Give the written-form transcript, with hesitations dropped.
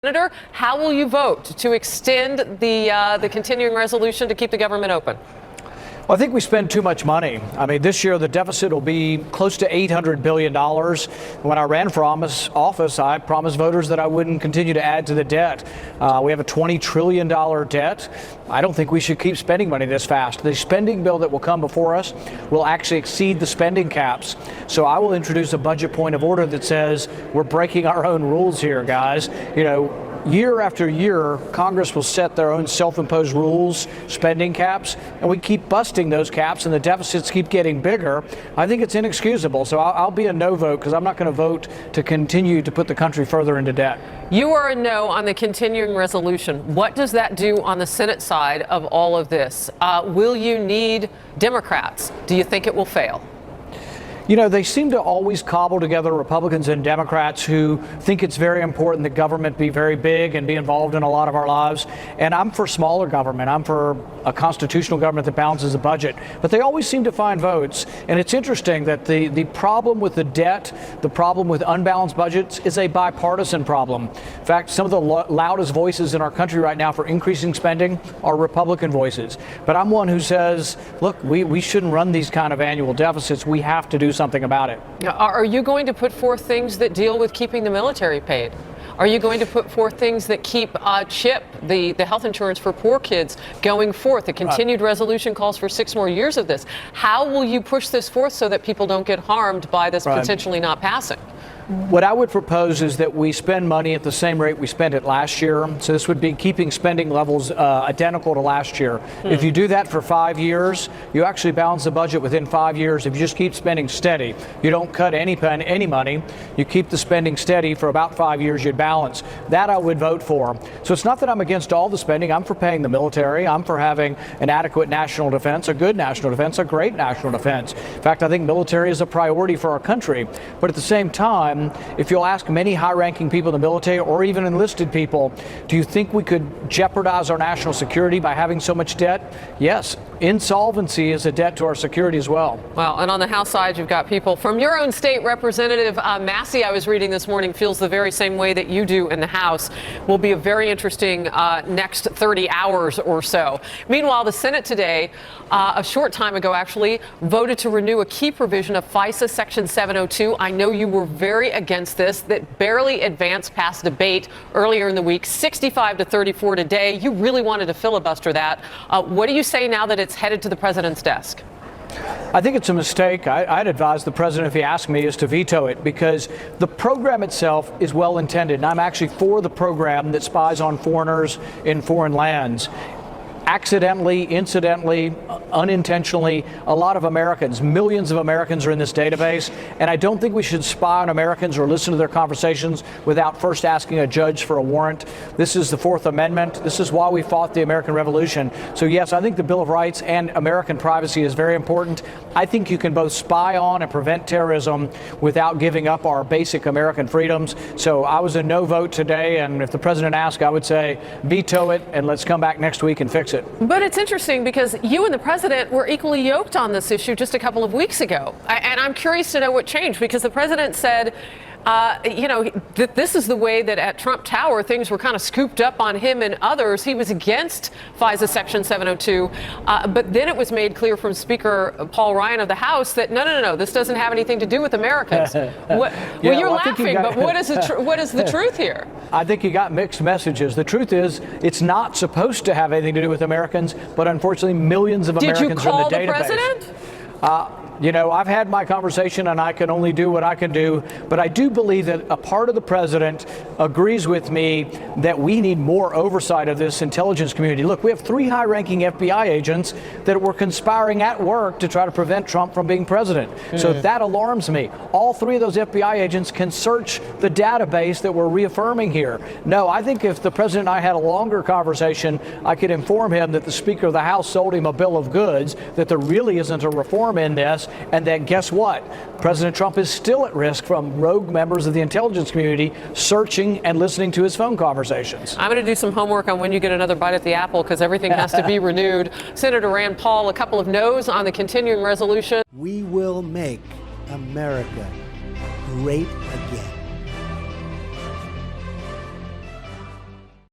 Senator, how will you vote to extend the continuing resolution to keep the government open? Well, I think we spend too much money. I mean, this year the deficit will be close to $800 billion. When I ran for office, I promised voters that I wouldn't continue to add to the debt. We have a $20 trillion debt. I don't think we should keep spending money this fast. The spending bill that will come before us will actually exceed the spending caps. So I will introduce a budget point of order that says we're breaking our own rules here, guys. You know, year after year, Congress will set their own self-imposed rules, spending caps, and we keep busting those caps and the deficits keep getting bigger. I think it's inexcusable. So I'll be a no vote because I'm not going to vote to continue to put the country further into debt. You are a no on the continuing resolution. What does that do on the Senate side of all of this? Will you need Democrats? Do you think it will fail? You know, they seem to always cobble together Republicans and Democrats who think it's very important that government be very big and be involved in a lot of our lives. And I'm for smaller government. I'm for a constitutional government that balances the budget. But they always seem to find votes. And it's interesting that the problem with the debt, the problem with unbalanced budgets is a bipartisan problem. In fact, some of the loudest voices in our country right now for increasing spending are Republican voices. But I'm one who says, look, we shouldn't run these kind of annual deficits. We have to do something about it. Are you going to put forth things that deal with keeping the military paid? Are you going to put forth things that keep CHIP, the health insurance for poor kids, going forth? The continued resolution calls for 6 more years of this. How will you push this forth so that people don't get harmed by this potentially not passing? What I would propose is that we spend money at the same rate we spent it last year. So this would be keeping spending levels identical to last year. If you do that for 5 years, you actually balance the budget within 5 years. If you just keep spending steady, you don't cut any money, you keep the spending steady for about 5 years, you'd balance. That I would vote for. So it's not that I'm against all the spending. I'm for paying the military. I'm for having an adequate national defense, a good national defense, a great national defense. In fact, I think military is a priority for our country. But at the same time, if you'll ask many high-ranking people in the military or even enlisted people, do you think we could jeopardize our national security by having so much debt? Yes. Insolvency is a debt to our security as well. Well, and on the House side, you've got people from your own state. Representative Massey, I was reading this morning, feels the very same way that you do in the House. Will be a very interesting next 30 hours or so. Meanwhile, the Senate today, a short time ago actually, voted to renew a key provision of FISA Section 702. I know you were very against this, that barely advanced past debate earlier in the week, 65 to 34 today. You really wanted to filibuster that. What do you say now that it's headed to the president's desk? I think it's a mistake. I'd advise the president, if he asked me, is to veto it because the program itself is well intended. And I'm actually for the program that spies on foreigners in foreign lands. Accidentally, incidentally, unintentionally, a lot of Americans, millions of Americans are in this database, and I don't think we should spy on Americans or listen to their conversations without first asking a judge for a warrant. This is the Fourth Amendment. This is why we fought the American Revolution. So yes, I think the Bill of Rights and American privacy is very important. I think you can both spy on and prevent terrorism without giving up our basic American freedoms. So I was a no vote today, and if the president asked, I would say veto it and let's come back next week and fix it. But it's interesting because you and the president were equally yoked on this issue just a couple of weeks ago. And I'm curious to know what changed because the president said, this is the way that at Trump Tower things were kind of scooped up on him and others. He was against FISA Section 702. But then it was made clear from Speaker Paul Ryan of the House that no, this doesn't have anything to do with Americans. You're laughing, but what is the truth here? I think you got mixed messages. The truth is it's not supposed to have anything to do with Americans, but unfortunately millions of Americans are in the database. Did you call the president? You know, I've had my conversation and I can only do what I can do, but I do believe that a part of the president agrees with me that we need more oversight of this intelligence community. Look, we have 3 high-ranking FBI agents that were conspiring at work to try to prevent Trump from being president. So that alarms me. All 3 of those FBI agents can search the database that we're reaffirming here. No, I think if the president and I had a longer conversation, I could inform him that the Speaker of the House sold him a bill of goods, that there really isn't a reform in this, and then guess what? President Trump is still at risk from rogue members of the intelligence community searching and listening to his phone conversations. I'm going to do some homework on when you get another bite at the apple because everything has to be renewed. Senator Rand Paul, a couple of no's on the continuing resolution. We will make America great again.